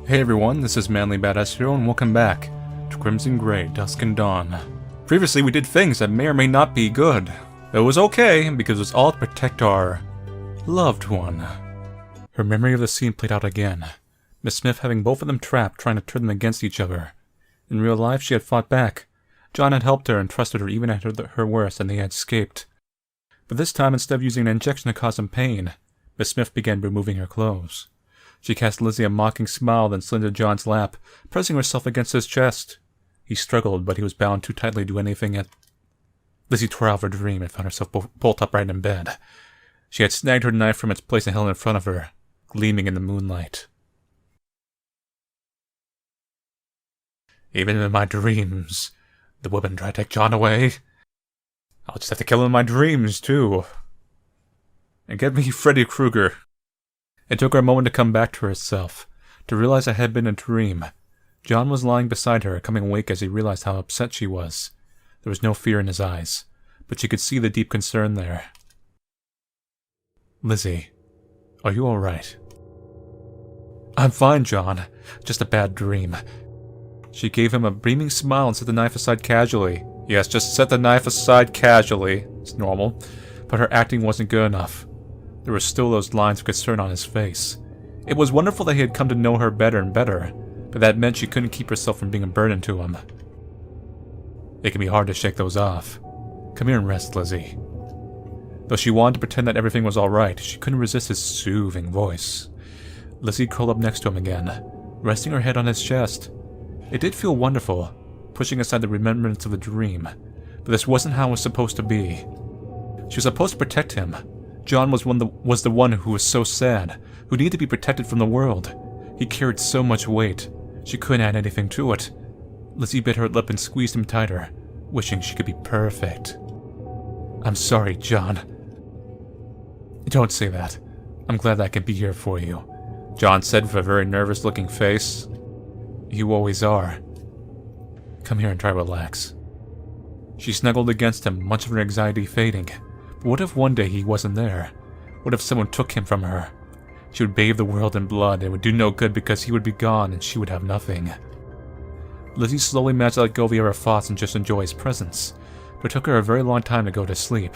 Hey everyone, this is Manly Badass Hero and welcome back to Crimson Grey, Dusk and Dawn. Previously we did things that may or may not be good. It was okay, because it was all to protect our loved one. Her memory of the scene played out again. Miss Smith having both of them trapped, trying to turn them against each other. In real life she had fought back. John had helped her and trusted her even at her worst, and they had escaped. But this time, instead of using an injection to cause him pain, Miss Smith began removing her clothes. She cast Lizzie a mocking smile, then slid into John's lap, pressing herself against his chest. He struggled, but he was bound too tightly to do anything yet. Lizzie tore out of her dream and found herself bolt upright in bed. She had snagged her knife from its place and held it in front of her, gleaming in the moonlight. Even in my dreams, the women try to take John away. I'll just have to kill him in my dreams, too. And get me Freddy Krueger. It took her a moment to come back to herself, to realize it had been a dream. John was lying beside her, coming awake as he realized how upset she was. There was no fear in his eyes, but she could see the deep concern there. Lizzie, are you all right? I'm fine, John. Just a bad dream. She gave him a beaming smile and set the knife aside casually. Yes, just set the knife aside casually. It's normal. But her acting wasn't good enough. There were still those lines of concern on his face. It was wonderful that he had come to know her better and better, but that meant she couldn't keep herself from being a burden to him. It can be hard to shake those off. Come here and rest, Lizzie. Though she wanted to pretend that everything was alright, she couldn't resist his soothing voice. Lizzie curled up next to him again, resting her head on his chest. It did feel wonderful, pushing aside the remembrance of the dream, but this wasn't how it was supposed to be. She was supposed to protect him. John was the one who was so sad, who needed to be protected from the world. He carried so much weight. She couldn't add anything to it. Lizzie bit her lip and squeezed him tighter, wishing she could be perfect. I'm sorry, John. Don't say that. I'm glad I can be here for you, John said with a very nervous-looking face. You always are. Come here and try to relax. She snuggled against him, much of her anxiety fading. But what if one day he wasn't there? What if someone took him from her? She would bathe the world in blood. It would do no good because he would be gone and she would have nothing. Lizzie slowly managed to let go of her thoughts and just enjoy his presence, but it took her a very long time to go to sleep.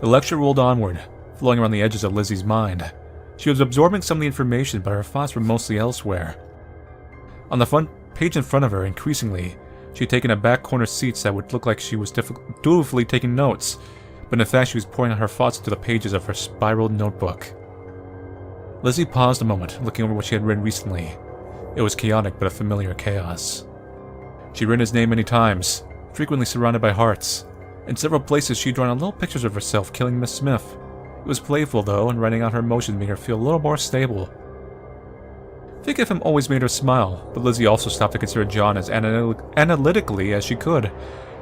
The lecture rolled onward, flowing around the edges of Lizzie's mind. She was absorbing some of the information, but her thoughts were mostly elsewhere. On the front page in front of her, increasingly, she had taken a back corner seats that would look like she was dutifully taking notes, but in fact she was pouring out her thoughts into the pages of her spiraled notebook. Lizzie paused a moment, looking over what she had read recently. It was chaotic, but a familiar chaos. She read his name many times, frequently surrounded by hearts. In several places she had drawn little pictures of herself killing Miss Smith. It was playful, though, and writing out her emotions made her feel a little more stable. Think of him always made her smile, but Lizzie also stopped to consider John as analytically as she could.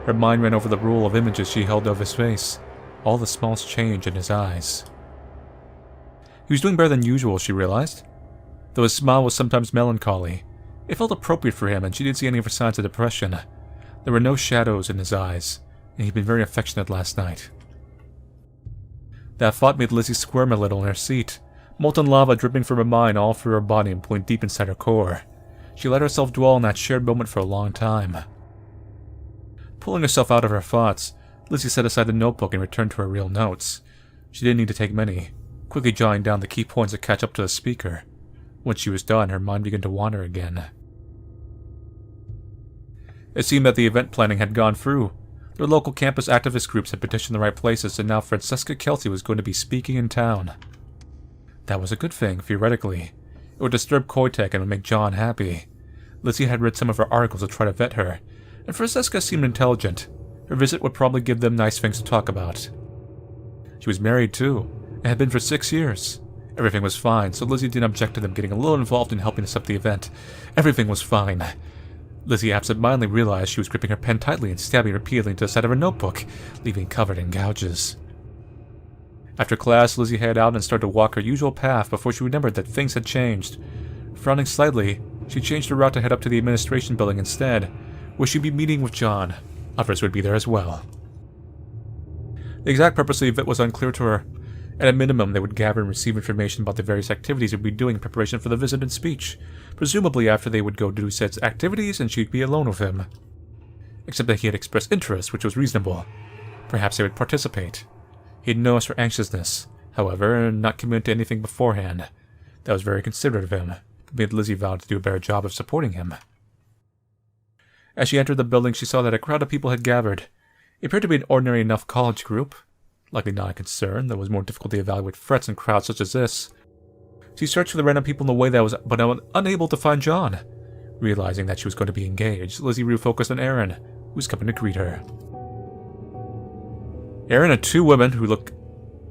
Her mind ran over the roll of images she held of his face, all the smallest change in his eyes. He was doing better than usual, she realized. Though his smile was sometimes melancholy, it felt appropriate for him, and she didn't see any of her signs of depression. There were no shadows in his eyes, and he'd been very affectionate last night. That thought made Lizzie squirm a little in her seat, molten lava dripping from her mind all through her body and pulling deep inside her core. She let herself dwell on that shared moment for a long time. Pulling herself out of her thoughts, Lizzie set aside the notebook and returned to her real notes. She didn't need to take many, quickly jotting down the key points to catch up to the speaker. Once she was done, her mind began to wander again. It seemed that the event planning had gone through. Their local campus activist groups had petitioned the right places, and now Francesca Kelsey was going to be speaking in town. That was a good thing, theoretically. It would disturb Koitek and would make John happy. Lizzie had read some of her articles to try to vet her, and Francesca seemed intelligent. Her visit would probably give them nice things to talk about. She was married, too, and had been for 6 years. Everything was fine, so Lizzie didn't object to them getting a little involved in helping to set up the event. Everything was fine. Lizzie absentmindedly realized she was gripping her pen tightly and stabbing repeatedly into the side of her notebook, leaving it covered in gouges. After class, Lizzie headed out and started to walk her usual path before she remembered that things had changed. Frowning slightly, she changed her route to head up to the administration building instead, where she'd be meeting with John. Others would be there as well. The exact purpose of the event was unclear to her. At a minimum, they would gather and receive information about the various activities he'd be doing in preparation for the visit and speech, presumably after they would go do said activities and she'd be alone with him. Except that he had expressed interest, which was reasonable. Perhaps they would participate. He had noticed her anxiousness, however, and not committed to anything beforehand. That was very considerate of him, but made Lizzie vow to do a better job of supporting him. As she entered the building, she saw that a crowd of people had gathered. It appeared to be an ordinary enough college group. Likely not a concern, though it was more difficult to evaluate threats in crowds such as this. She searched for the random people in the way that was unable to find John. Realizing that she was going to be engaged, Lizzie refocused on Erin, who was coming to greet her. Erin and two women who looked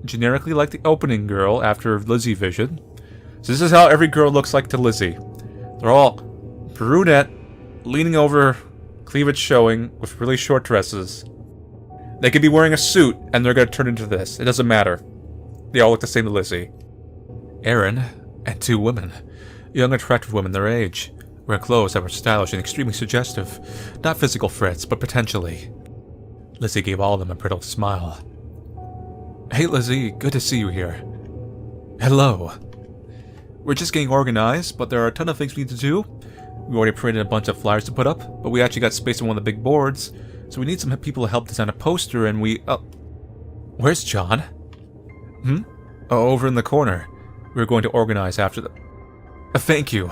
generically like the opening girl after Lizzie vision. So this is how every girl looks like to Lizzie. They're all brunette, leaning over, cleavage showing, with really short dresses. They could be wearing a suit, and they're going to turn into this. It doesn't matter. They all look the same to Lizzie. Erin and two women. Young, attractive women their age. Wearing clothes that were stylish and extremely suggestive. Not physical threats, but potentially. Lizzie gave all of them a brittle smile. Hey Lizzie, good to see you here. Hello. We're just getting organized, but there are a ton of things we need to do. We already printed a bunch of flyers to put up, but we actually got space on one of the big boards, so we need some people to help design a poster, and we... where's John? Oh, over in the corner. We're going to organize after the... thank you.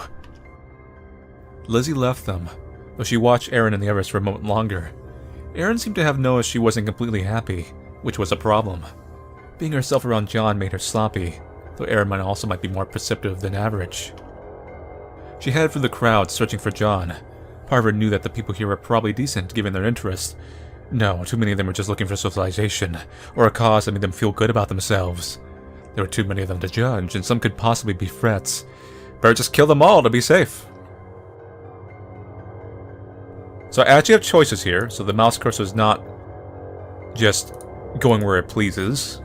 Lizzie left them, though she watched Erin and the others for a moment longer. Erin seemed to have noticed she wasn't completely happy, which was a problem. Being herself around John made her sloppy, though Erin might be more perceptive than average. She headed through the crowd, searching for John. Part of her knew that the people here were probably decent, given their interest. No, too many of them were just looking for socialization, or a cause that made them feel good about themselves. There were too many of them to judge, and some could possibly be threats. Better just kill them all to be safe. So I actually have choices here, so the mouse cursor is not just going where it pleases.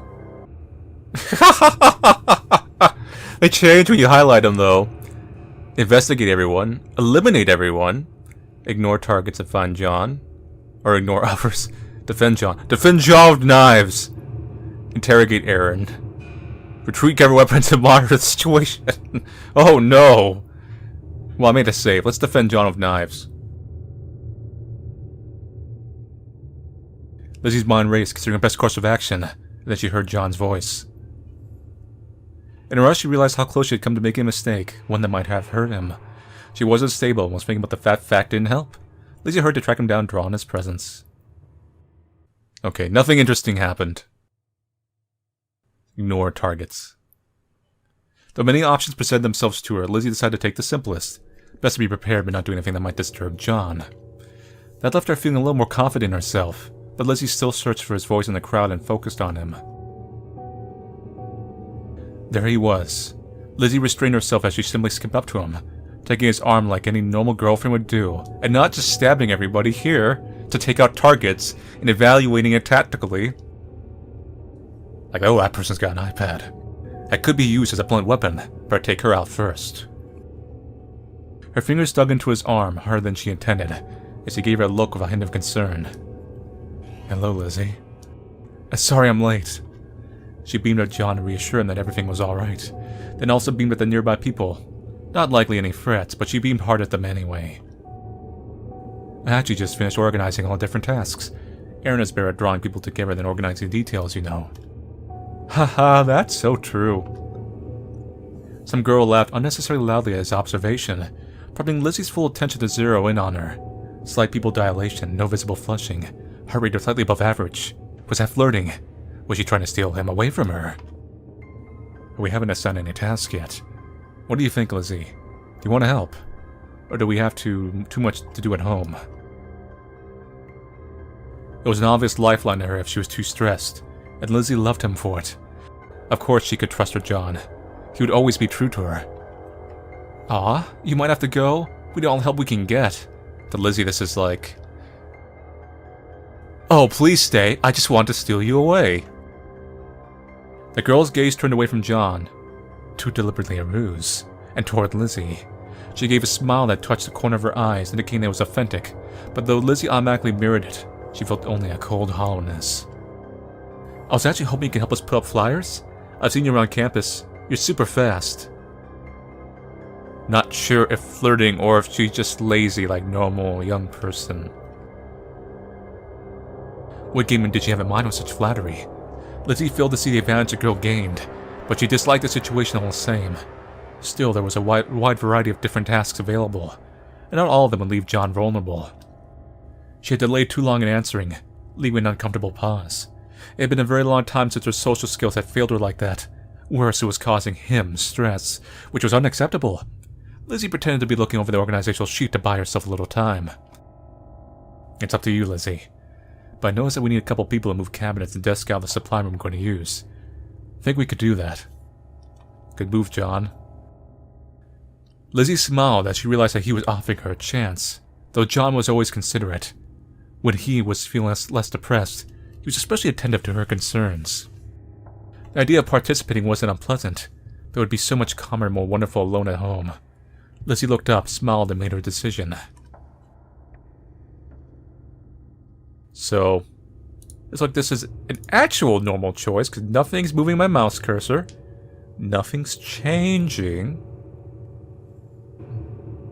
They change when you highlight them, though. Investigate everyone. Eliminate everyone. Ignore targets and find John. Or ignore others. Defend John. Defend John with knives. Interrogate Erin. Retreat, gather weapons, and monitor the situation. Oh no. Well, I made a save. Let's defend John with knives. Lizzie's mind raced, considering her best course of action, and then she heard John's voice. In a rush, she realized how close she had come to making a mistake, one that might have hurt him. She wasn't stable and was thinking about the fact didn't help. Lizzie hurried to track him down and draw on his presence. Okay, nothing interesting happened. Ignore targets. Though many options presented themselves to her, Lizzie decided to take the simplest. Best to be prepared but not do anything that might disturb John. That left her feeling a little more confident in herself, but Lizzie still searched for his voice in the crowd and focused on him. There he was. Lizzie restrained herself as she simply skipped up to him, taking his arm like any normal girlfriend would do, and not just stabbing everybody here to take out targets and evaluating it tactically. Like, oh, that person's got an iPad. That could be used as a blunt weapon, but I'd take her out first. Her fingers dug into his arm harder than she intended, as he gave her a look with a hint of concern. Hello, Lizzie. Sorry I'm late. She beamed at John to reassure him that everything was alright, then also beamed at the nearby people. Not likely any threats, but she beamed hard at them anyway. I actually just finished organizing all the different tasks. Erin is better at drawing people together than organizing details, you know. Haha, that's so true. Some girl laughed unnecessarily loudly at his observation, prompting Lizzie's full attention to zero in on her. Slight pupil dilation, no visible flushing. Heart rate was slightly above average. Was that flirting? Was she trying to steal him away from her? We haven't assigned any tasks yet. What do you think, Lizzie? Do you want to help? Or do we have too much to do at home? It was an obvious lifeline to her if she was too stressed, and Lizzie loved him for it. Of course she could trust her John. He would always be true to her. Aw, you might have to go. We need all the help we can get. To Lizzie, this is like... Oh, please stay. I just want to steal you away. The girl's gaze turned away from John, too deliberately a ruse, and toward Lizzie. She gave a smile that touched the corner of her eyes, indicating it was authentic, but though Lizzie automatically mirrored it, she felt only a cold hollowness. I was actually hoping you could help us put up flyers. I've seen you around campus. You're super fast. Not sure if flirting or if she's just lazy like normal young person. What gaming did she have in mind with such flattery? Lizzie failed to see the advantage the girl gained, but she disliked the situation all the same. Still, there was a wide variety of different tasks available, and not all of them would leave John vulnerable. She had delayed too long in answering, leaving an uncomfortable pause. It had been a very long time since her social skills had failed her like that. Worse, it was causing him stress, which was unacceptable. Lizzie pretended to be looking over the organizational sheet to buy herself a little time. It's up to you, Lizzie. But I noticed that we need a couple people to move cabinets and desks out of the supply room we're going to use. I think we could do that. Good move, John. Lizzie smiled as she realized that he was offering her a chance, though John was always considerate. When he was feeling less depressed, he was especially attentive to her concerns. The idea of participating wasn't unpleasant, but it would be so much calmer and more wonderful alone at home. Lizzie looked up, smiled, and made her decision. So, it's like this is an actual normal choice, because nothing's moving my mouse cursor. Nothing's changing.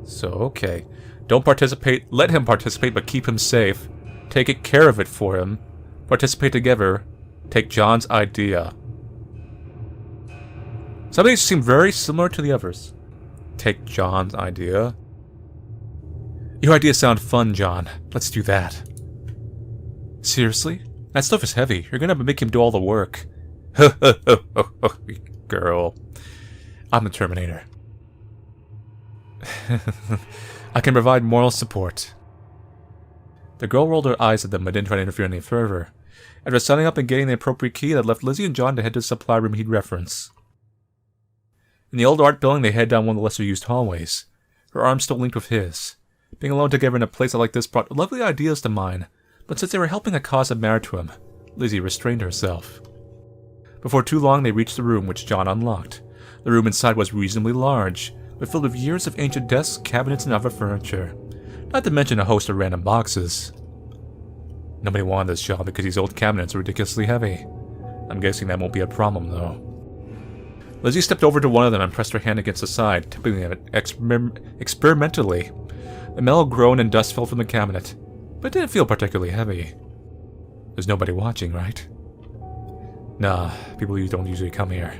So, okay. Don't participate. Let him participate, but keep him safe. Take care of it for him. Participate together. Take John's idea. Some of these seem very similar to the others. Take John's idea. Your ideas sound fun, John. Let's do that. Seriously? That stuff is heavy. You're gonna have to make him do all the work. Girl. I'm the Terminator. I can provide moral support. The girl rolled her eyes at them but didn't try to interfere any further. After signing up and getting the appropriate key, that left Lizzie and John to head to the supply room he'd referenced. In the old art building, they head down one of the lesser-used hallways. Her arm still linked with his. Being alone together in a place like this brought lovely ideas to mind, but since they were helping a cause that mattered to him, Lizzie restrained herself. Before too long, they reached the room, which John unlocked. The room inside was reasonably large, but filled with years of ancient desks, cabinets, and other furniture. Not to mention a host of random boxes. Nobody wanted this job because these old cabinets are ridiculously heavy. I'm guessing that won't be a problem, though. Lizzie stepped over to one of them and pressed her hand against the side, tipping it experimentally. The metal groaned and dust fell from the cabinet, but it didn't feel particularly heavy. There's nobody watching, right? Nah, people don't usually come here.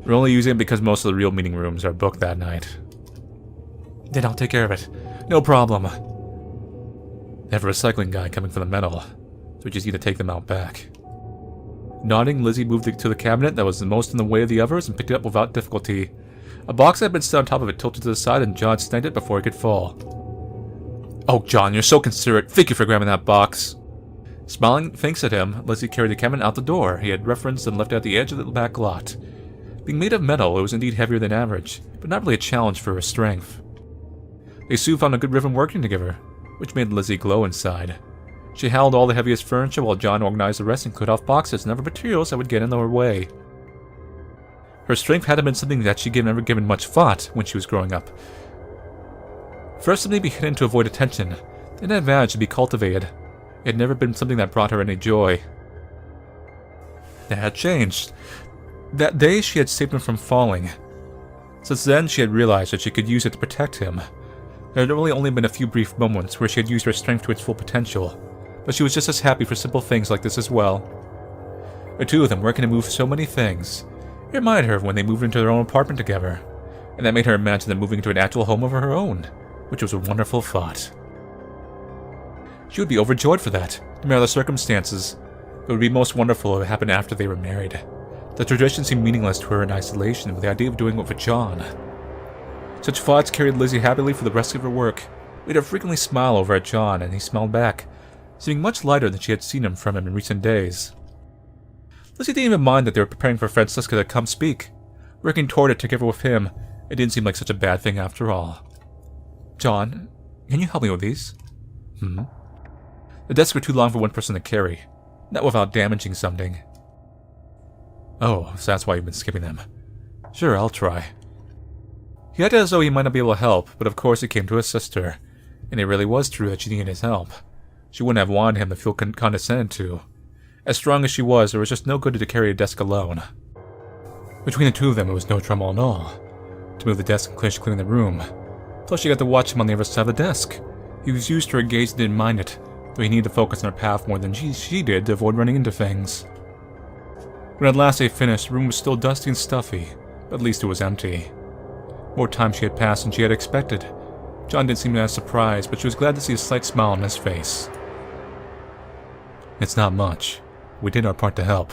We're only using it because most of the real meeting rooms are booked that night. Then I'll take care of it. No problem. They have a recycling guy coming for the metal, so we just need to take them out back. Nodding, Lizzie moved to the cabinet that was the most in the way of the others and picked it up without difficulty. A box that had been set on top of it tilted to the side and John snagged it before it could fall. Oh, John, you're so considerate. Thank you for grabbing that box. Smiling thanks at him, Lizzie carried the cabinet out the door he had referenced and left it at the edge of the back lot. Being made of metal, it was indeed heavier than average, but not really a challenge for her strength. They soon found a good rhythm working together, which made Lizzie glow inside. She held all the heaviest furniture while John organized the rest and cleared off boxes and other materials that would get in her way. Her strength hadn't been something that she'd never given much thought when she was growing up. First, something to be hidden to avoid attention, then an advantage to be cultivated. It had never been something that brought her any joy. That had changed. That day, she had saved him from falling. Since then, she had realized that she could use it to protect him. There had really only been a few brief moments where she had used her strength to its full potential, but she was just as happy for simple things like this as well. The two of them working to move so many things. It reminded her of when they moved into their own apartment together, and that made her imagine them moving into an actual home of her own, which was a wonderful thought. She would be overjoyed for that, no matter the circumstances. It would be most wonderful if it happened after they were married. The tradition seemed meaningless to her in isolation with the idea of doing it with John. Such thoughts carried Lizzie happily for the rest of her work. Made her frequently smile over at John, and he smiled back, seeming much lighter than she had seen him from him in recent days. Lizzie didn't even mind that they were preparing for Francisca to come speak. Working toward it together with him, it didn't seem like such a bad thing after all. John, can you help me with these? The desks were too long for one person to carry, not without damaging something. Oh, so that's why you've been skipping them. Sure, I'll try. He acted as though he might not be able to help, but of course he came to assist her, and it really was true that she needed his help. She wouldn't have wanted him to feel condescended to. As strong as she was, there was just no good to carry a desk alone. Between the two of them, it was no trouble at all to move the desk and finish cleaning the room. Plus, she got to watch him on the other side of the desk. He was used to her gaze and didn't mind it, though he needed to focus on her path more than she did to avoid running into things. When at last they finished, the room was still dusty and stuffy, but at least it was empty. More time she had passed than she had expected. John didn't seem as surprised, but she was glad to see a slight smile on his face. It's not much. We did our part to help.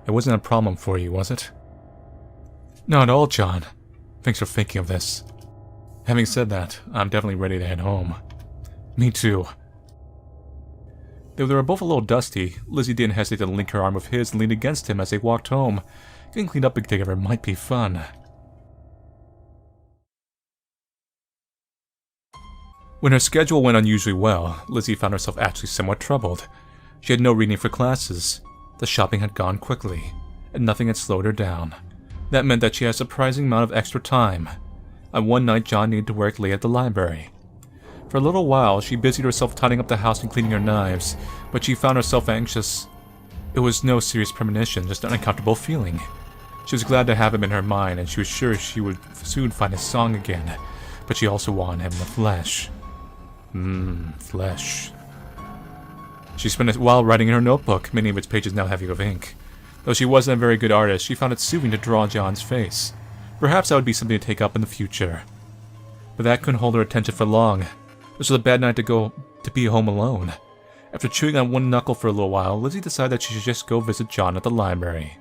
It wasn't a problem for you, was it? Not at all, John. Thanks for thinking of this. Having said that, I'm definitely ready to head home. Me too. Though they were both a little dusty, Lizzie didn't hesitate to link her arm with his and lean against him as they walked home. Getting cleaned up together might be fun. When her schedule went unusually well, Lizzie found herself actually somewhat troubled. She had no reading for classes. The shopping had gone quickly, and nothing had slowed her down. That meant that she had a surprising amount of extra time. On one night, John needed to work late at the library. For a little while, she busied herself tidying up the house and cleaning her knives, but she found herself anxious. It was no serious premonition, just an uncomfortable feeling. She was glad to have him in her mind, and she was sure she would soon find his song again, but she also wanted him in the flesh. Flesh. She spent a while writing in her notebook, many of its pages now heavy with ink. Though she wasn't a very good artist, she found it soothing to draw John's face. Perhaps that would be something to take up in the future. But that couldn't hold her attention for long. This was a bad night to be home alone. After chewing on one knuckle for a little while, Lizzie decided that she should just go visit John at the library.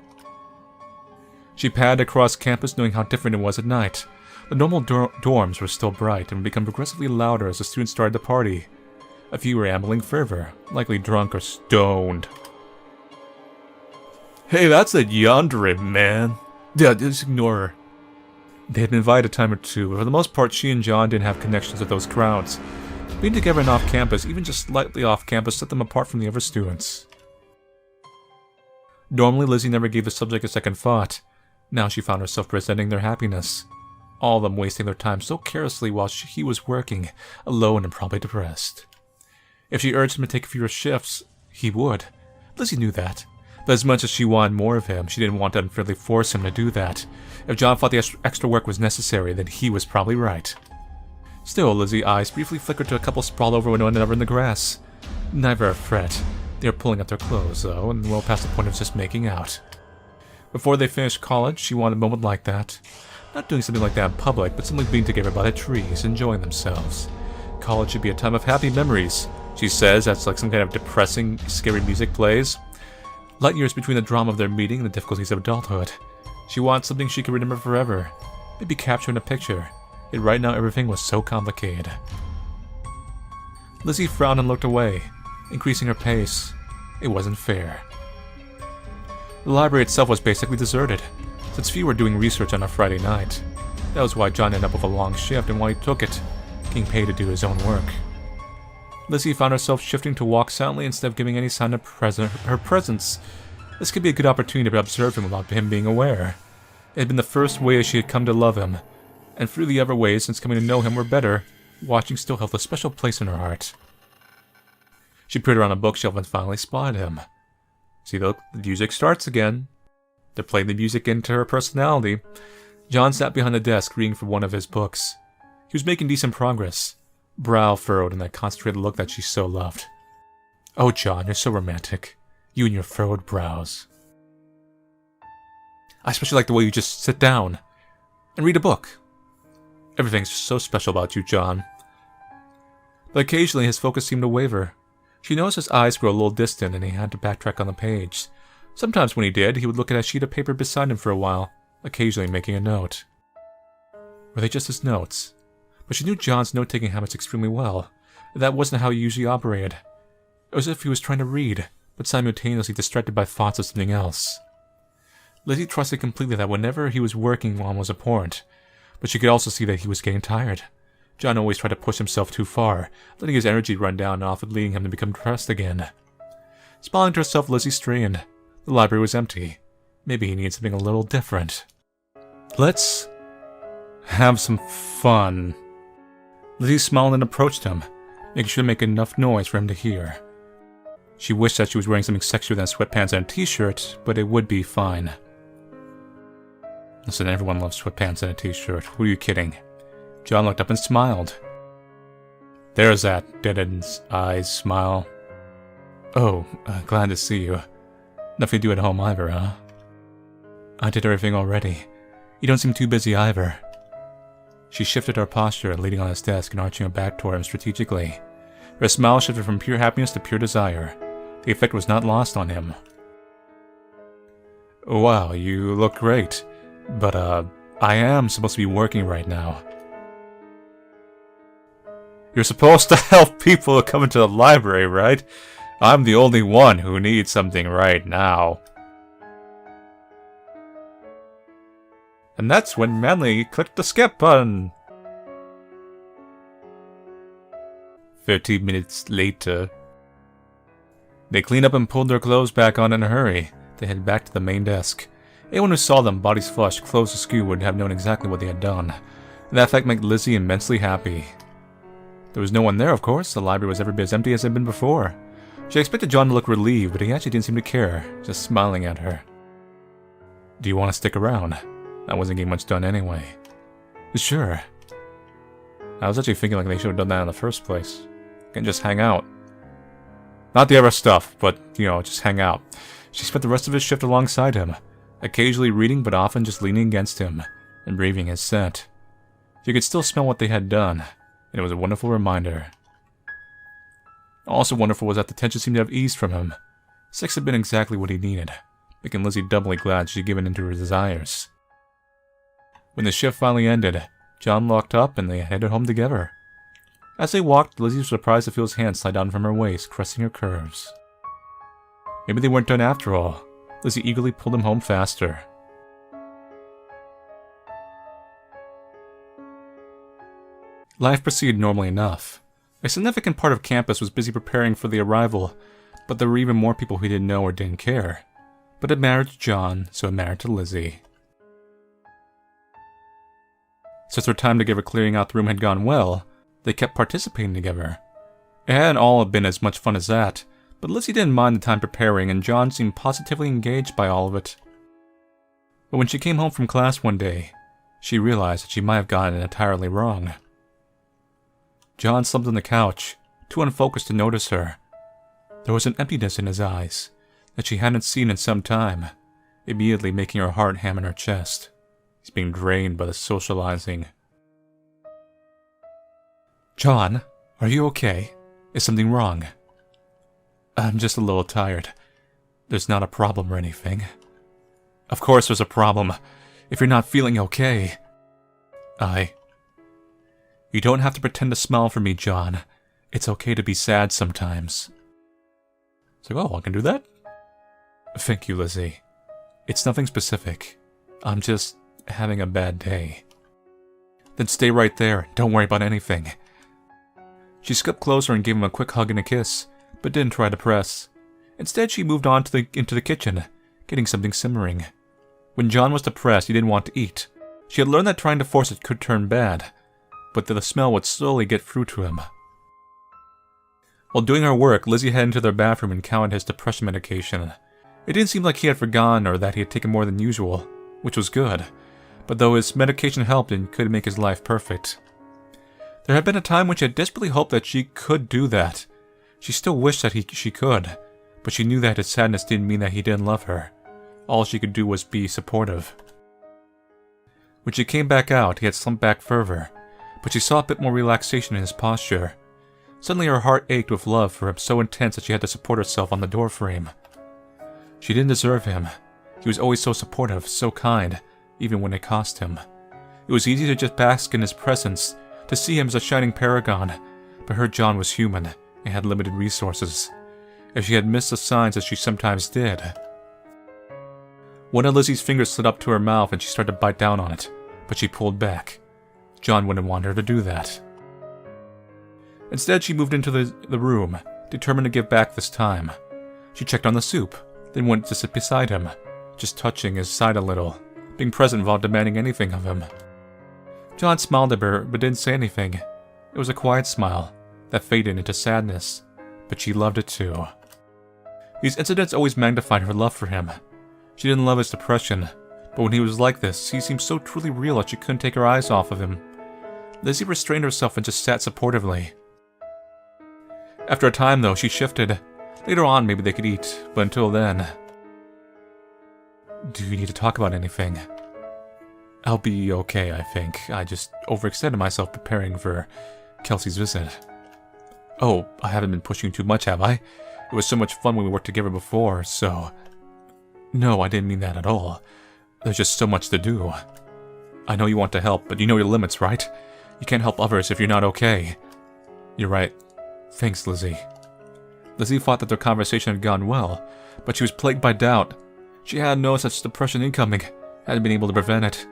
She padded across campus knowing how different it was at night. The normal dorms were still bright and would become progressively louder as the students started to party. A few were ambling further, likely drunk or stoned. Hey, that's a yandere, man. Yeah, just ignore her. They had been invited a time or two, but for the most part she and John didn't have connections with those crowds. Being together and off campus, even just slightly off campus, set them apart from the other students. Normally Lizzie never gave the subject a second thought. Now she found herself resenting their happiness. All of them wasting their time so carelessly while he was working, alone and probably depressed. If she urged him to take fewer shifts, he would. Lizzie knew that. But as much as she wanted more of him, she didn't want to unfairly force him to do that. If John thought the extra work was necessary, then he was probably right. Still, Lizzie's eyes briefly flickered to a couple sprawled over one another in the grass. Never a fret. They were pulling up their clothes, though, and well past the point of just making out. Before they finished college, she wanted a moment like that. Not doing something like that in public, but simply being together by the trees, enjoying themselves. College should be a time of happy memories, she says. That's like some kind of depressing, scary music plays. Light years between the drama of their meeting and the difficulties of adulthood. She wants something she could remember forever. Maybe capture in a picture. Yet right now everything was so complicated. Lizzie frowned and looked away, increasing her pace. It wasn't fair. The library itself was basically deserted, since few were doing research on a Friday night. That was why John ended up with a long shift and why he took it, getting paid to do his own work. Lizzie found herself shifting to walk silently instead of giving any sign of her presence. This could be a good opportunity to observe him without him being aware. It had been the first way she had come to love him, and through the other ways since coming to know him were better, watching still held a special place in her heart. She peered around a bookshelf and finally spotted him. See, look, the music starts again. They're playing the music into her personality. John sat behind the desk reading from one of his books. He was making decent progress, brow furrowed in that concentrated look that she so loved. Oh, John, you're so romantic. You and your furrowed brows. I especially like the way you just sit down and read a book. Everything's so special about you, John. But occasionally his focus seemed to waver. She noticed his eyes grew a little distant and he had to backtrack on the page. Sometimes when he did, he would look at a sheet of paper beside him for a while, occasionally making a note. Were they just his notes? But she knew John's note-taking habits extremely well. That wasn't how he usually operated. It was as if he was trying to read, but simultaneously distracted by thoughts of something else. Lizzie trusted completely that whenever he was working, one was important, but she could also see that he was getting tired. John always tried to push himself too far, letting his energy run down and often leading him to become depressed again. Smiling to herself, Lizzie strained. The library was empty. Maybe he needed something a little different. Let's have some fun. Lizzie smiled and approached him, making sure to make enough noise for him to hear. She wished that she was wearing something sexier than sweatpants and a t-shirt, but it would be fine. Listen, everyone loves sweatpants and a t-shirt. Who are you kidding? John looked up and smiled. There's that dead-in-eyes smile. Oh, glad to see you. Nothing to do at home either, huh? I did everything already. You don't seem too busy either. She shifted her posture, leaning on his desk and arching her back toward him strategically. Her smile shifted from pure happiness to pure desire. The effect was not lost on him. Wow, you look great. But, I am supposed to be working right now. You're supposed to help people come into the library, right? I'm the only one who needs something right now. And that's when Manly clicked the skip button. 13 minutes later. They cleaned up and pulled their clothes back on in a hurry. They headed back to the main desk. Anyone who saw them, bodies flushed, clothes askew, would have known exactly what they had done. And that fact made Lizzie immensely happy. There was no one there, of course. The library was every bit as empty as it had been before. She expected John to look relieved, but he actually didn't seem to care, just smiling at her. Do you want to stick around? I wasn't getting much done anyway. Sure. I was actually thinking like they should have done that in the first place. Can just hang out. Not the other stuff, but, just hang out. She spent the rest of his shift alongside him, occasionally reading but often just leaning against him and breathing his scent. She could still smell what they had done, and it was a wonderful reminder. Also wonderful was that the tension seemed to have eased from him. Sex had been exactly what he needed, making Lizzie doubly glad she had given in to her desires. When the shift finally ended, John locked up and they headed home together. As they walked, Lizzie was surprised to feel his hand slide down from her waist, caressing her curves. Maybe they weren't done after all. Lizzie eagerly pulled him home faster. Life proceeded normally enough. A significant part of campus was busy preparing for the arrival, but there were even more people who didn't know or didn't care. But it mattered to John, so it mattered to Lizzie. Since their time together clearing out the room had gone well, they kept participating together. It hadn't all been as much fun as that, but Lizzie didn't mind the time preparing, and John seemed positively engaged by all of it. But when she came home from class one day, she realized that she might have gotten it entirely wrong. John slumped on the couch, too unfocused to notice her. There was an emptiness in his eyes that she hadn't seen in some time, immediately making her heart ham in her chest. He's being drained by the socializing. John, are you okay? Is something wrong? I'm just a little tired. There's not a problem or anything. Of course there's a problem, if you're not feeling okay. You don't have to pretend to smile for me, John. It's okay to be sad sometimes. It's like, oh, I can do that? Thank you, Lizzie. It's nothing specific. I'm just having a bad day. Then stay right there. Don't worry about anything. She slipped closer and gave him a quick hug and a kiss, but didn't try to press. Instead, she moved on into the kitchen, getting something simmering. When John was depressed, he didn't want to eat. She had learned that trying to force it could turn bad, but that the smell would slowly get through to him. While doing her work, Lizzie headed into their bathroom and counted his depression medication. It didn't seem like he had forgotten or that he had taken more than usual, which was good. But though his medication helped and could make his life perfect. There had been a time when she had desperately hoped that she could do that. She still wished that she could, but she knew that his sadness didn't mean that he didn't love her. All she could do was be supportive. When she came back out, he had slumped back further, but she saw a bit more relaxation in his posture. Suddenly her heart ached with love for him so intense that she had to support herself on the doorframe. She didn't deserve him. He was always so supportive, so kind, even when it cost him. It was easy to just bask in his presence, to see him as a shining paragon, but her John was human and had limited resources. If she had missed the signs as she sometimes did. One of Lizzie's fingers slid up to her mouth and she started to bite down on it, but she pulled back. John wouldn't want her to do that. Instead, she moved into the room, determined to give back this time. She checked on the soup, then went to sit beside him, just touching his side a little, being present without demanding anything of him. John smiled at her, but didn't say anything. It was a quiet smile that faded into sadness, but she loved it too. These incidents always magnified her love for him. She didn't love his depression, But when he was like this, he seemed so truly real that she couldn't take her eyes off of him. Lizzie restrained herself and just sat supportively. After a time, though, she shifted. Later on, maybe they could eat, but until then... Do you need to talk about anything? I'll be okay, I think. I just overextended myself preparing for Kelsey's visit. Oh, I haven't been pushing you too much, have I? It was so much fun when we worked together before, so... No, I didn't mean that at all. There's just so much to do. I know you want to help, but you know your limits, right? You can't help others if you're not okay. You're right. Thanks, Lizzie. Lizzie thought that their conversation had gone well, but she was plagued by doubt. She had no such depression incoming, hadn't been able to prevent it.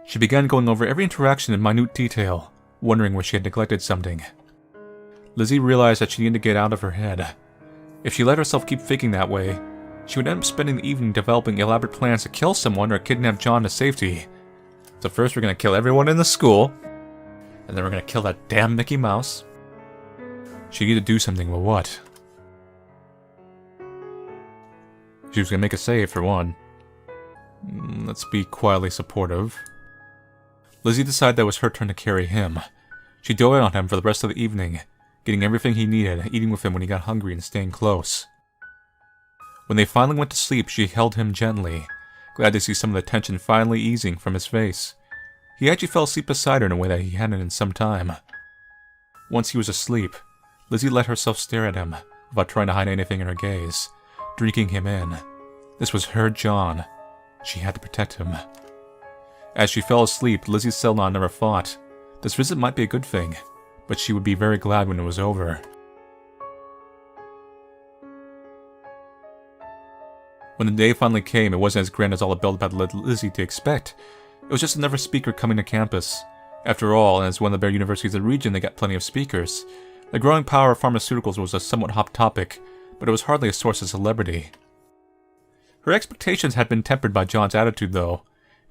She began going over every interaction in minute detail, wondering where she had neglected something. Lizzie realized that she needed to get out of her head. If she let herself keep thinking that way, she would end up spending the evening developing elaborate plans to kill someone or kidnap John to safety. So first we're gonna kill everyone in the school, and then we're gonna kill that damn Mickey Mouse. She needed to do something, but what? She was gonna make a save, for one. Let's be quietly supportive. Lizzie decided that it was her turn to carry him. She doted on him for the rest of the evening, getting everything he needed, eating with him when he got hungry, and staying close. When they finally went to sleep, she held him gently, glad to see some of the tension finally easing from his face. He actually fell asleep beside her in a way that he hadn't in some time. Once he was asleep, Lizzie let herself stare at him, without trying to hide anything in her gaze, drinking him in. This was her John. She had to protect him. As she fell asleep, Lizzie settled on never thought. This visit might be a good thing, but she would be very glad when it was over. When the day finally came, it wasn't as grand as all the build-up had led Lizzie to expect. It was just another speaker coming to campus. After all, as one of the better universities in the region, they got plenty of speakers. The growing power of pharmaceuticals was a somewhat hot topic, but it was hardly a source of celebrity. Her expectations had been tempered by John's attitude, though.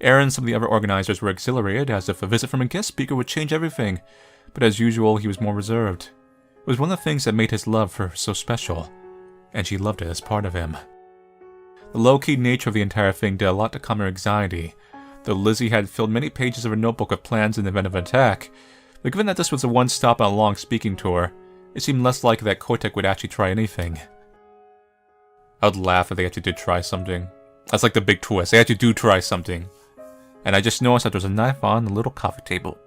Aaron and some of the other organizers were exhilarated, as if a visit from a guest speaker would change everything, but as usual, he was more reserved. It was one of the things that made his love for her so special, and she loved it as part of him. The low-key nature of the entire thing did a lot to calm her anxiety, though Lizzie had filled many pages of her notebook with plans in the event of an attack. But given that this was a one-stop on a long speaking tour, it seemed less likely that Kotek would actually try anything. I would laugh if they actually did try something. That's like the big twist. They actually do try something. And I just noticed that there was a knife on the little coffee table.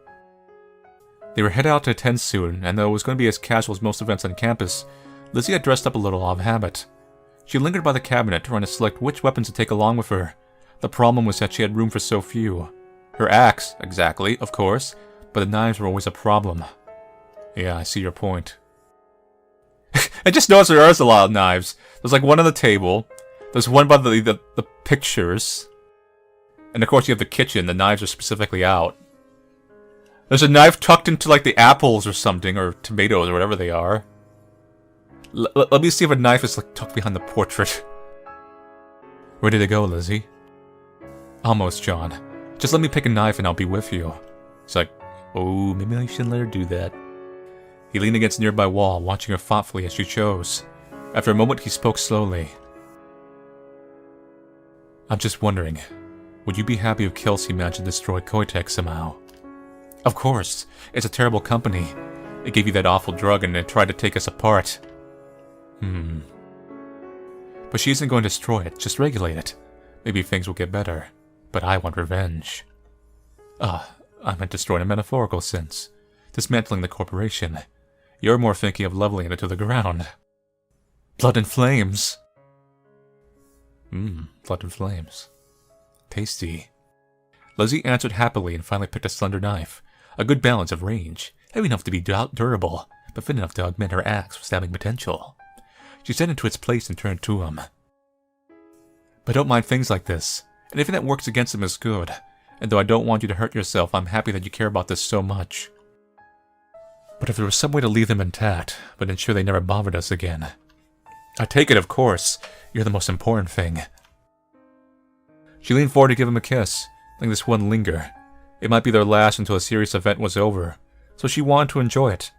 They were headed out to attend soon, and though it was going to be as casual as most events on campus, Lizzie had dressed up a little out of habit. She lingered by the cabinet, trying to select which weapons to take along with her. The problem was that she had room for so few. Her axe, exactly, of course, but the knives were always a problem. Yeah, I see your point. I just noticed there is a lot of knives. There's like one on the table. There's one by the pictures. And of course you have the kitchen. The knives are specifically out. There's a knife tucked into like the apples or something, or tomatoes or whatever they are. Let me see if a knife is like tucked behind the portrait. Where did it go, Lizzie? Almost, John. Just let me pick a knife and I'll be with you. He's like, oh, maybe I shouldn't let her do that. He leaned against a nearby wall, watching her thoughtfully as she chose. After a moment, he spoke slowly. I'm just wondering, would you be happy if Kelsey managed to destroy Kotek somehow? Of course. It's a terrible company. It gave you that awful drug and it tried to take us apart. But she isn't going to destroy it, just regulate it. Maybe things will get better. But I want revenge. I meant destroy in a metaphorical sense. Dismantling the corporation. You're more thinking of leveling it to the ground. Blood and flames. Blood and flames. Tasty. Lizzie answered happily and finally picked a slender knife. A good balance of range. Heavy enough to be durable, but thin enough to augment her axe with stabbing potential. She set it to its place and turned to him. But I don't mind things like this. Anything that works against them is good. And though I don't want you to hurt yourself, I'm happy that you care about this so much. But if there was some way to leave them intact, but ensure they never bothered us again. I take it, of course. You're the most important thing. She leaned forward to give him a kiss, letting this one linger. It might be their last until a serious event was over, so she wanted to enjoy it.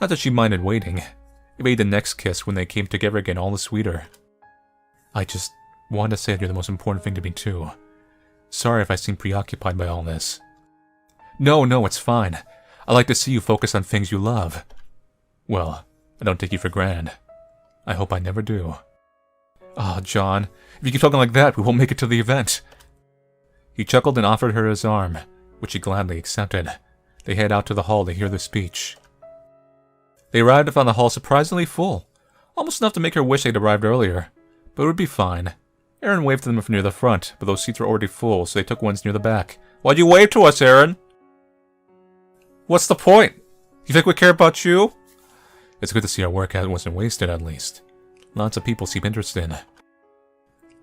Not that she minded waiting. It made the next kiss when they came together again all the sweeter. I just wanted to say that you're the most important thing to me too. Sorry if I seem preoccupied by all this. No, it's fine. I like to see you focus on things you love. Well, I don't take you for granted. I hope I never do. Oh, John, if you keep talking like that, we won't make it to the event. He chuckled and offered her his arm, which she gladly accepted. They head out to the hall to hear the speech. They arrived and found the hall surprisingly full, almost enough to make her wish they'd arrived earlier, but it would be fine. Aaron waved to them from near the front, but those seats were already full, so they took ones near the back. Why'd you wave to us, Aaron? What's the point? You think we care about you? It's good to see our work wasn't wasted, at least. Lots of people seem interested.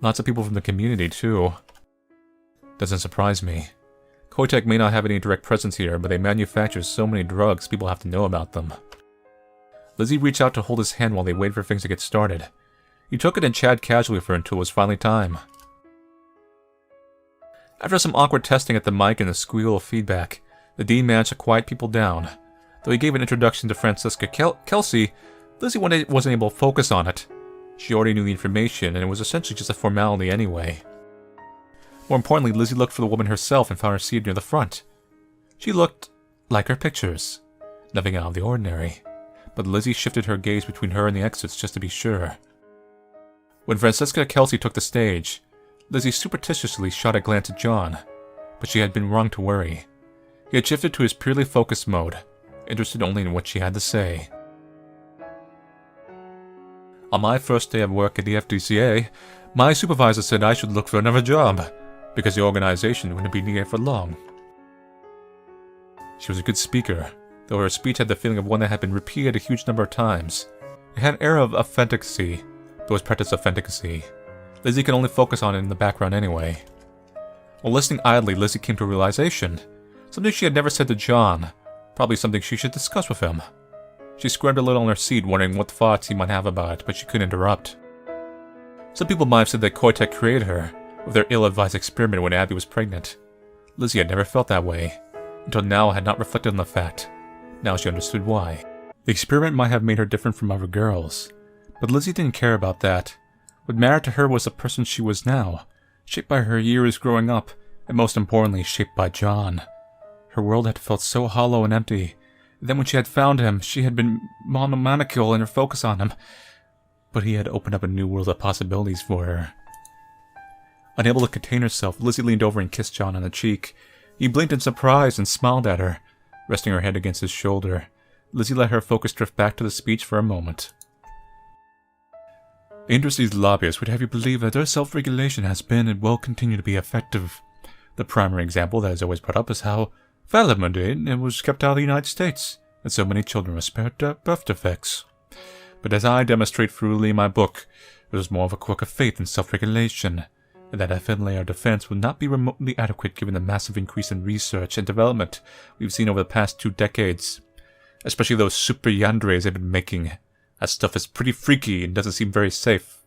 Lots of people from the community, too. Doesn't surprise me. Kotek may not have any direct presence here, but they manufacture so many drugs, people have to know about them. Lizzie reached out to hold his hand while they waited for things to get started. He took it and chatted casually with her until it was finally time. After some awkward testing at the mic and a squeal of feedback, the Dean managed to quiet people down. Though he gave an introduction to Francisca Kelsey, Lizzie wasn't able to focus on it. She already knew the information, and it was essentially just a formality anyway. More importantly, Lizzie looked for the woman herself and found her seated near the front. She looked like her pictures. Nothing out of the ordinary. But Lizzie shifted her gaze between her and the exits just to be sure. When Francisca Kelsey took the stage, Lizzie superstitiously shot a glance at John, but she had been wrong to worry. He had shifted to his purely focused mode, interested only in what she had to say. On my first day of work at the FDCA, my supervisor said I should look for another job, because the organization wouldn't be needed for long. She was a good speaker, though her speech had the feeling of one that had been repeated a huge number of times. It had an air of authenticity, but was practiced authenticity. Lizzie could only focus on it in the background anyway. While listening idly, Lizzie came to a realization. Something she had never said to John, probably something she should discuss with him. She squirmed a little on her seat, wondering what thoughts he might have about it, but she couldn't interrupt. Some people might have said that Kotek created her, with their ill-advised experiment when Abby was pregnant. Lizzie had never felt that way, until now had not reflected on the fact. Now she understood why. The experiment might have made her different from other girls, but Lizzie didn't care about that. What mattered to her was the person she was now, shaped by her years growing up, and most importantly, shaped by John. Her world had felt so hollow and empty. Then when she had found him, she had been monomaniacal in her focus on him. But he had opened up a new world of possibilities for her. Unable to contain herself, Lizzie leaned over and kissed John on the cheek. He blinked in surprise and smiled at her, resting her head against his shoulder. Lizzie let her focus drift back to the speech for a moment. The industry's lobbyists would have you believe that their self-regulation has been and will continue to be effective. The primary example that is always brought up is how thalidomide was kept out of the United States, and so many children were spared birth defects. But as I demonstrate thoroughly in my book, it was more of a quirk of faith than self-regulation, and that a thin layer of defense would not be remotely adequate given the massive increase in research and development we've seen over the past 2 decades. Especially those super yandres they've been making. That stuff is pretty freaky and doesn't seem very safe.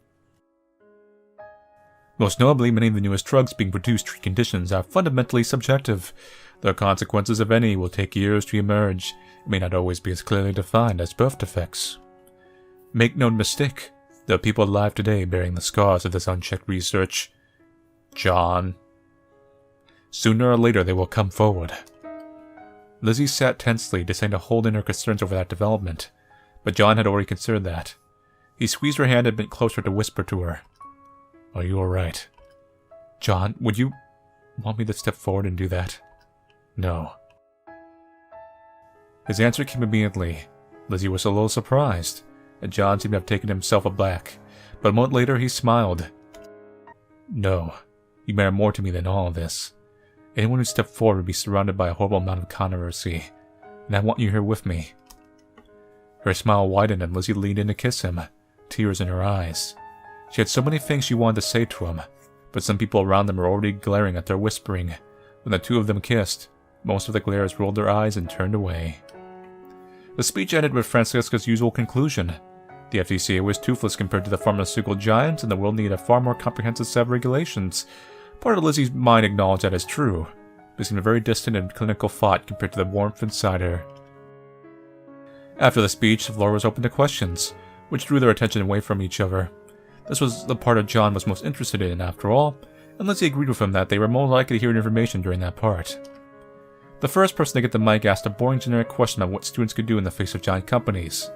Most notably, many of the newest drugs being produced to treat conditions are fundamentally subjective. The consequences of any will take years to emerge. It may not always be as clearly defined as birth defects. Make no mistake, there are people alive today bearing the scars of this unchecked research. John. Sooner or later they will come forward. Lizzie sat tensely, deciding to hold in her concerns over that development, but John had already considered that. He squeezed her hand and bent closer to whisper to her. Are you alright? John, would you want me to step forward and do that? No. His answer came immediately. Lizzie was a little surprised, and John seemed to have taken himself aback, but a moment later he smiled. No, you matter more to me than all of this. Anyone who stepped forward would be surrounded by a horrible amount of controversy, and I want you here with me. Her smile widened and Lizzie leaned in to kiss him, tears in her eyes. She had so many things she wanted to say to him, but some people around them were already glaring at their whispering. When the two of them kissed, most of the glarers rolled their eyes and turned away. The speech ended with Francisca's usual conclusion. The FDCA was toothless compared to the pharmaceutical giants, and the world needed a far more comprehensive set of regulations. Part of Lizzie's mind acknowledged that as true, but it seemed a very distant and clinical thought compared to the warmth inside her. After the speech, the floor was open to questions, which drew their attention away from each other. This was the part of John was most interested in, after all, and Lizzie agreed with him that they were more likely to hear information during that part. The first person to get the mic asked a boring generic question about what students could do in the face of giant companies.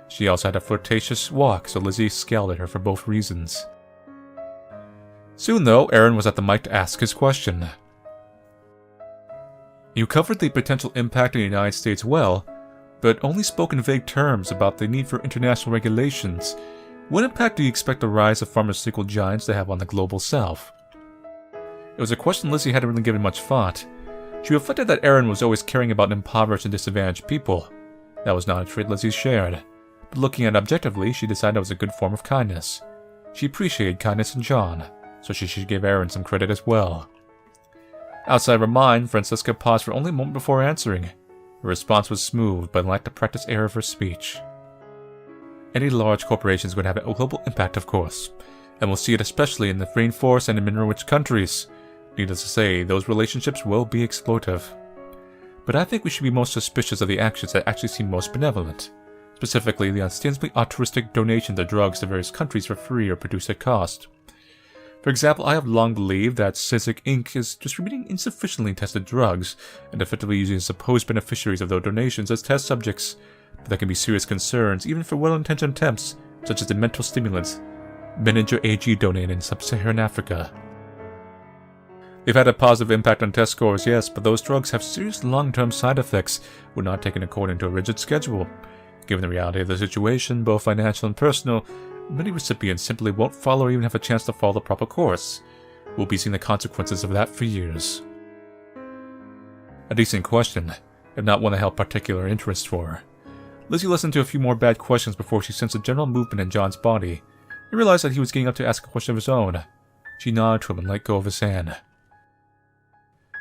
She also had a flirtatious walk, so Lizzie scowled at her for both reasons. Soon, though, Aaron was at the mic to ask his question. You covered the potential impact in the United States well, but only spoke in vague terms about the need for international regulations. What impact do you expect the rise of pharmaceutical giants to have on the global south? It was a question Lizzie hadn't really given much thought. She reflected that Aaron was always caring about impoverished and disadvantaged people. That was not a trait Lizzie shared, but looking at it objectively, she decided it was a good form of kindness. She appreciated kindness in John, so she should give Aaron some credit as well. Outside of her mind, Francisca paused for only a moment before answering. Her response was smooth, but lacked the practiced air of her speech. Any large corporations would have a global impact, of course, and we'll see it especially in the rainforest and in mineral-rich countries. Needless to say, those relationships will be exploitive. But I think we should be most suspicious of the actions that actually seem most benevolent, specifically the ostensibly altruistic donations of drugs to various countries for free or produced at cost. For example, I have long believed that Cizik Inc. is distributing insufficiently tested drugs and effectively using supposed beneficiaries of those donations as test subjects, but there can be serious concerns even for well-intentioned attempts, such as the mental stimulants Benninger AG donated in sub-Saharan Africa. They've had a positive impact on test scores, yes, but those drugs have serious long-term side effects when not taken according to a rigid schedule. Given the reality of the situation, both financial and personal, many recipients simply won't follow or even have a chance to follow the proper course. We'll be seeing the consequences of that for years. A decent question, if not one that held particular interest for her. Lizzie listened to a few more bad questions before she sensed a general movement in John's body and realized that he was getting up to ask a question of his own. She nodded to him and let go of his hand.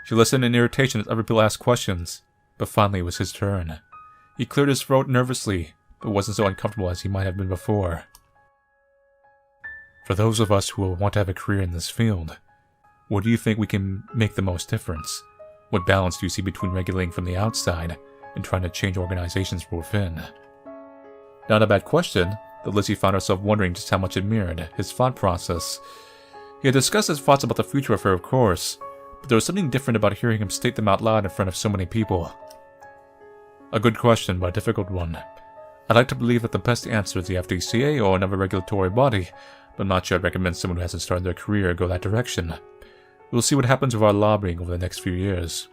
She listened in irritation as other people asked questions, but finally it was his turn. He cleared his throat nervously, but wasn't so uncomfortable as he might have been before. For those of us who will want to have a career in this field, where do you think we can make the most difference? What balance do you see between regulating from the outside and trying to change organizations from within? Not a bad question, but Lizzie found herself wondering just how much it mirrored his thought process. He had discussed his thoughts about the future with her, of course, but there was something different about hearing him state them out loud in front of so many people. A good question, but a difficult one. I'd like to believe that the best answer is the FDCA or another regulatory body, but I'm not sure I'd recommend someone who hasn't started their career go that direction. We'll see what happens with our lobbying over the next few years.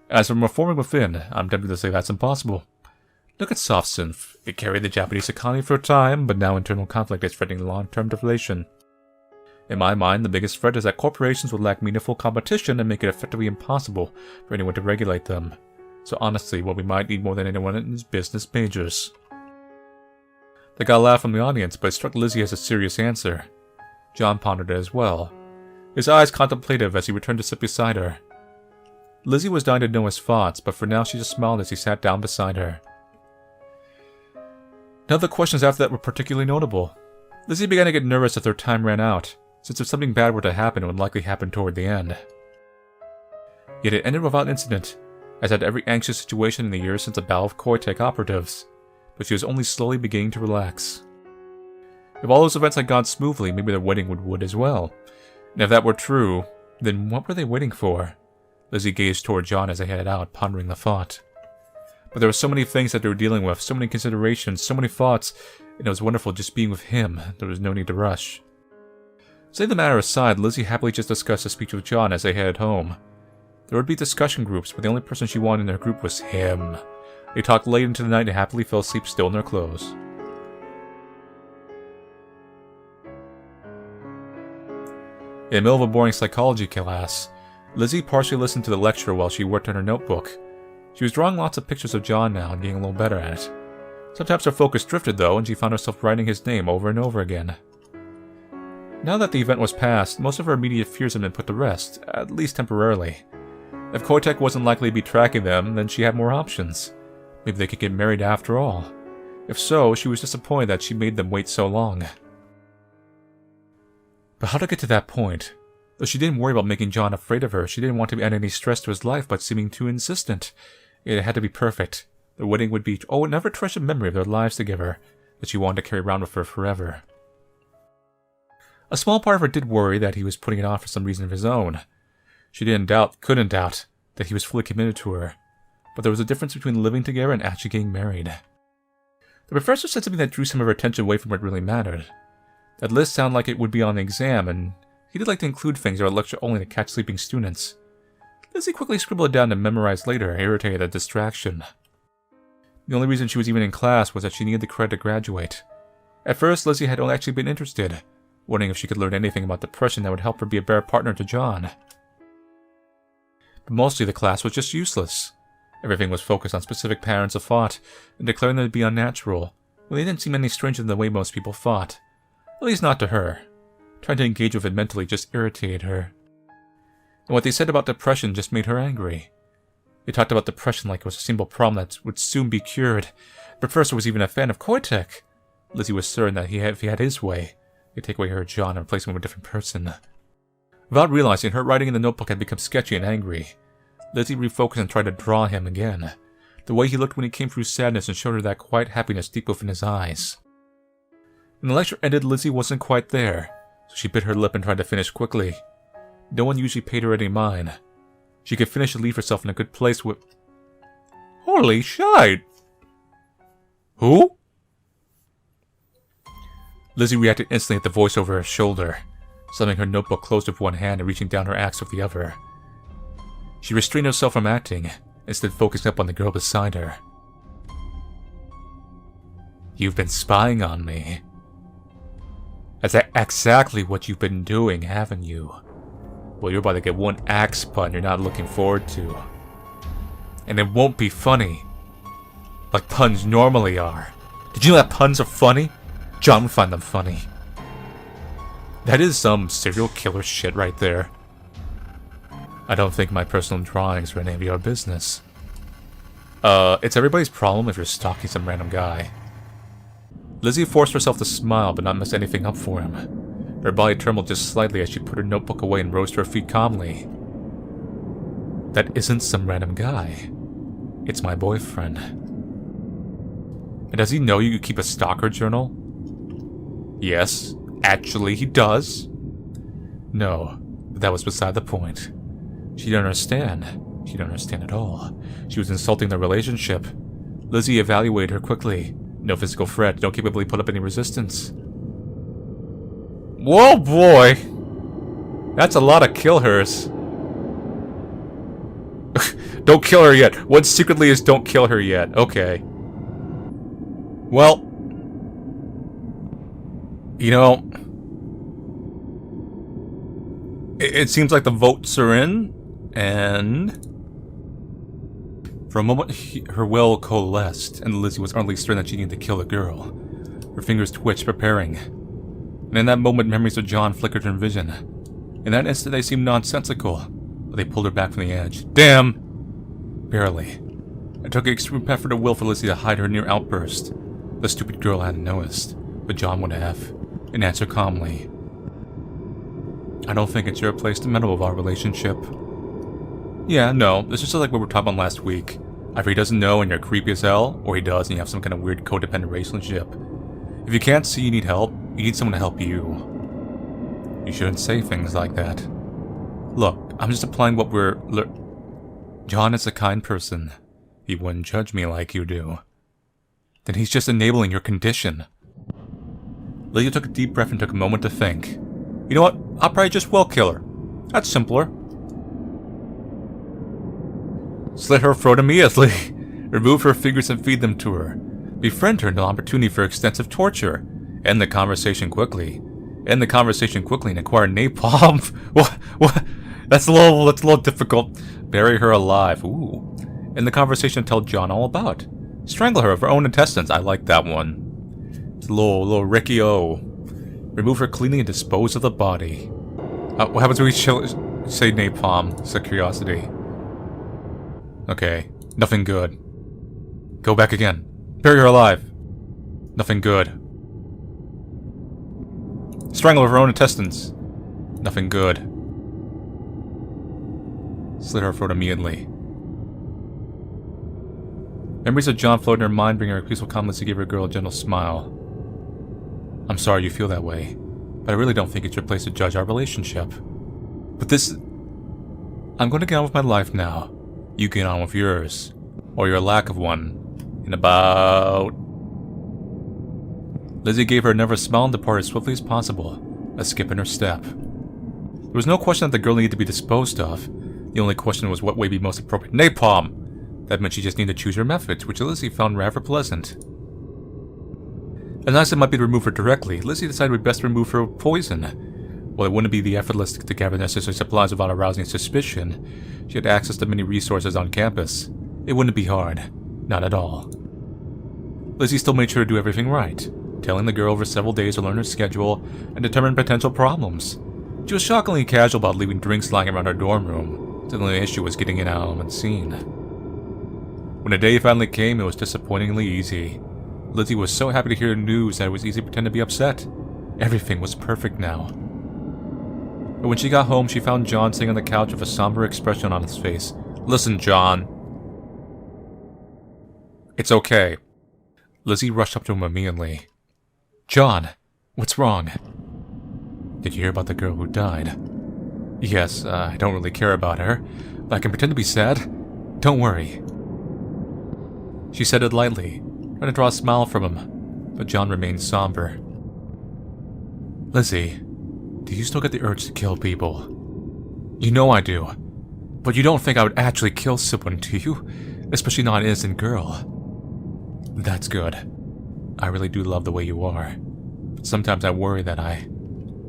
As for reforming within, I'm tempted to say that's impossible. Look at soft synth. It carried the Japanese economy for a time, but now internal conflict is threatening long-term deflation. In my mind, the biggest threat is that corporations will lack meaningful competition and make it effectively impossible for anyone to regulate them. So honestly, what we might need more than anyone is business majors. They got a laugh from the audience, but it struck Lizzie as a serious answer. John pondered it as well, his eyes contemplative as he returned to sit beside her. Lizzie was dying to know his thoughts, but for now she just smiled as he sat down beside her. None of the questions after that were particularly notable. Lizzie began to get nervous as their time ran out, since if something bad were to happen, it would likely happen toward the end. Yet it ended without incident, as had every anxious situation in the years since the battle of Koitek operatives, but she was only slowly beginning to relax. If all those events had gone smoothly, maybe their wedding would as well. And if that were true, then what were they waiting for? Lizzie gazed toward John as they headed out, pondering the thought. But there were so many things that they were dealing with, so many considerations, so many thoughts, and it was wonderful just being with him. There was no need to rush. Setting the matter aside, Lizzie happily just discussed the speech with John as they headed home. There would be discussion groups, but the only person she wanted in their group was him. They talked late into the night and happily fell asleep still in their clothes. In the middle of a boring psychology class, Lizzie partially listened to the lecture while she worked on her notebook. She was drawing lots of pictures of John now and getting a little better at it. Sometimes her focus drifted though, and she found herself writing his name over and over again. Now that the event was past, most of her immediate fears had been put to rest, at least temporarily. If Koitek wasn't likely to be tracking them, then she had more options. Maybe they could get married after all. If so, she was disappointed that she made them wait so long. But how to get to that point? Though she didn't worry about making John afraid of her, she didn't want to add any stress to his life by seeming too insistent. It had to be perfect. The wedding would be an ever-treasured memory of their lives together that she wanted to carry around with her forever. A small part of her did worry that he was putting it off for some reason of his own. She couldn't doubt, that he was fully committed to her. But there was a difference between living together and actually getting married. The professor said something that drew some of her attention away from what really mattered. That list sounded like it would be on the exam, and he did like to include things that would lecture only to catch sleeping students. Lizzie quickly scribbled it down to memorize later, irritated at the distraction. The only reason she was even in class was that she needed the credit to graduate. At first, Lizzie had only actually been interested, wondering if she could learn anything about depression that would help her be a better partner to John. But mostly the class was just useless. Everything was focused on specific patterns of thought, and declaring them to be unnatural, when they didn't seem any stranger than the way most people thought. At least not to her. Trying to engage with it mentally just irritated her. And what they said about depression just made her angry. They talked about depression like it was a simple problem that would soon be cured. The professor was even a fan of Koitek. Lizzie was certain that if he had his way, he'd take away her John and replace him with a different person. Without realizing, her writing in the notebook had become sketchy and angry. Lizzie refocused and tried to draw him again. The way he looked when he came through sadness and showed her that quiet happiness deep within his eyes. When the lecture ended, Lizzie wasn't quite there, so she bit her lip and tried to finish quickly. No one usually paid her any mind. She could finish and leave herself in a good place with... Holy shite! Who? Lizzie reacted instantly at the voice over her shoulder, slamming her notebook closed with one hand and reaching down her axe with the other. She restrained herself from acting, instead focusing up on the girl beside her. You've been spying on me. That's exactly what you've been doing, haven't you? Well, you're about to get one axe pun you're not looking forward to. And it won't be funny. Like puns normally are. Did you know that puns are funny? John would find them funny. That is some serial killer shit right there. I don't think my personal drawings are any of your business. It's everybody's problem if you're stalking some random guy. Lizzie forced herself to smile but not mess anything up for him. Her body trembled just slightly as she put her notebook away and rose to her feet calmly. That isn't some random guy. It's my boyfriend. And does he know you keep a stalker journal? Yes, actually he does. No, but that was beside the point. She didn't understand. She didn't understand at all. She was insulting their relationship. Lizzie evaluated her quickly. No physical threat, don't capably put up any resistance. Whoa, boy! That's a lot of kill hers. Don't kill her yet. What secretly is don't kill her yet. Okay. Well, you know, it seems like the votes are in, and for a moment her will coalesced, and Lizzie was utterly certain that she needed to kill the girl. Her fingers twitched, preparing. And in that moment, memories of John flickered in her vision. In that instant, they seemed nonsensical, but they pulled her back from the edge. Damn! Barely. It took an extreme effort of will for Lizzie to hide her near outburst. The stupid girl hadn't noticed, but John would have, and answered calmly. I don't think it's your place to meddle with our relationship. Yeah, no, this is just like what we were talking about last week. Either he doesn't know and you're creepy as hell, or he does and you have some kind of weird codependent relationship. If you can't see you need help, you need someone to help you. You shouldn't say things like that. Look, I'm just applying what we're John is a kind person. He wouldn't judge me like you do. Then he's just enabling your condition. Lizzie took a deep breath and took a moment to think. You know what? I'll probably just will kill her. That's simpler. Slit her throat immediately. Remove her fingers and feed them to her. Befriend her, no opportunity for extensive torture. End the conversation quickly. End the conversation quickly and acquire napalm. What? That's a little difficult. Bury her alive. Ooh. End the conversation and tell John all about. Strangle her of her own intestines. I like that one. It's a little Ricky O. Remove her cleanly and dispose of the body. What happens when we say napalm? It's a curiosity. Okay. Nothing good. Go back again. Bury her alive. Nothing good. Strangle her of her own intestines. Nothing good. Slit her throat immediately. Memories of John floated in her mind, bringing her a peaceful calmness to give her girl a gentle smile. I'm sorry you feel that way. but I really don't think it's your place to judge our relationship. But this... I'm going to get on with my life now. You get on with yours. Or your lack of one. In about... Lizzie gave her another smile and departed as swiftly as possible, a skip in her step. There was no question that the girl needed to be disposed of. The only question was what way would be most appropriate. Napalm! That meant she just needed to choose her methods, which Lizzie found rather pleasant. As nice as it might be to remove her directly, Lizzie decided it would be best to remove her with poison. While it wouldn't be the effortless to gather necessary supplies without arousing suspicion, she had access to many resources on campus. It wouldn't be hard. Not at all. Lizzie still made sure to do everything right, telling the girl over several days to learn her schedule and determine potential problems. She was shockingly casual about leaving drinks lying around her dorm room. The only issue was getting it out unseen. When the day finally came, it was disappointingly easy. Lizzie was so happy to hear the news that it was easy to pretend to be upset. Everything was perfect now. But when she got home, she found John sitting on the couch with a somber expression on his face. "Listen, John." "It's okay." Lizzie rushed up to him immediately. "John, what's wrong?" "Did you hear about the girl who died?" "Yes, I don't really care about her, but I can pretend to be sad. Don't worry." She said it lightly, trying to draw a smile from him, but John remained somber. "Lizzie, do you still get the urge to kill people?" "You know I do. But you don't think I would actually kill someone, do you? Especially not an innocent girl." "That's good. I really do love the way you are. But sometimes I worry that I...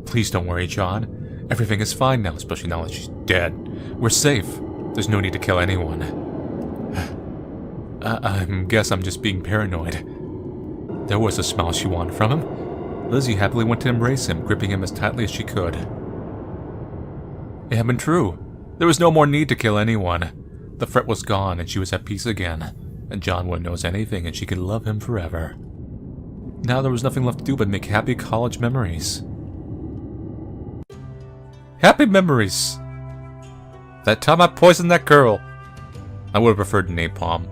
Please don't worry, John. Everything is fine now, especially now that she's dead. We're safe. There's no need to kill anyone." I guess I'm just being paranoid." There was a smile she wanted from him. Lizzie happily went to embrace him, gripping him as tightly as she could. It had been true. There was no more need to kill anyone. The threat was gone, and she was at peace again. And John wouldn't notice anything, and she could love him forever. Now there was nothing left to do but make happy college memories. Happy memories! That time I poisoned that girl. I would have preferred napalm.